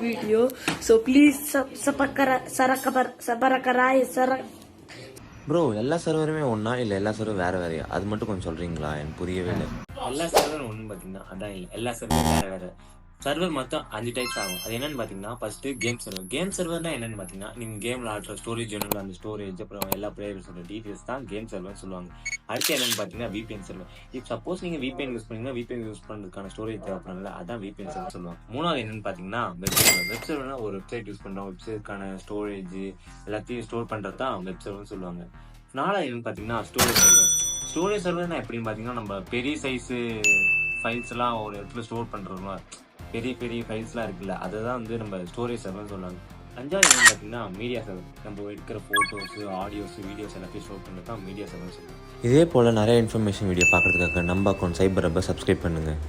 video, so please bro எல்லா சர்வருமே ஒன்றா இல்லை எல்லா சர்வரும் வேறு வேறையா? அது மட்டும் கொஞ்சம் சொல்கிறீங்களா? எனக்கு புரியவே இல்லை. எல்லா சர்வரும் ஒன்று பார்த்தீங்கன்னா அதான் இல்லை, எல்லா சர்வரும் வேறு வேறு. சர்வர் மொத்தம் 5 டைப்ஸ் ஆகும். அது என்னன்னு பார்த்தீங்கன்னா, ஃபர்ஸ்ட்டு கேம் சர்வர். கேம் சர்வர்னா என்னன்னு பார்த்தீங்கன்னா, நீங்கள் கேமில் ஆடுற ஸ்டோரேஜ் வேணும், அந்த ஸ்டோரேஜ் அப்புறம் எல்லா பிளேயர்ஸோட டீட்டெயில்ஸ் தான் கேம் சர்வர்னு சொல்லுவாங்க. அடுத்து என்னன்னு பார்த்தீங்கன்னா விபிஎன் சர்வர். இப்போ சப்போஸ் நீங்கள் விபிஎன் யூஸ் பண்ணீங்கன்னா விபிஎன் யூஸ் பண்ணுறதுக்கான ஸ்டோரேஜ் தேவைப்படல, அதான் விபிஎன் சர்வர் சொல்லுவாங்க. மூணாவது என்னன்னு பார்த்தீங்கன்னா வெப் சர்வர். வெப் சர்வர்னா ஒரு வெப்சைட் யூஸ் பண்ணுறோம், வெப்சைட்கான ஸ்டோரேஜ் எல்லாத்தையும் ஸ்டோர் பண்ணுறது தான் வெப் சர்வர்னு சொல்லுவாங்க. நாலாவது என்னன்னு பார்த்தீங்கன்னா ஸ்டோரேஜ் சர்வர். ஸ்டோரேஜ் சர்வர்னா எப்படின்னு பார்த்தீங்கன்னா, நம்ம பெரிய சைஸு ஃபைல்ஸ்லாம் ஒரு இடத்துல ஸ்டோர் பண்ணுறோம்ல, பெரிய பெரிய ஃபைல்ஸ்லாம் இருக்குல்ல, அதை தான் வந்து நம்ம ஸ்டோரேஜ் சர்வர்னு சொல்லுவாங்க. அஞ்சாவது என்னன்னு பார்த்தீங்கன்னா மீடியா சர்வர். நம்ம எடுக்கிற ஃபோட்டோஸு, ஆடியோஸு, வீடியோஸ் எல்லாத்தையும் ஸ்டோர் பண்ணுறது தான் மீடியா சர்வர்னு சொல்லுவாங்க. இதே போல் நிறைய இன்ஃபர்மேஷன் வீடியோ பார்க்குறதுக்காக நம்ம அக்கௌண்ட் சைபர் அப்போ சப்ஸ்கிரைப் பண்ணுங்கள்.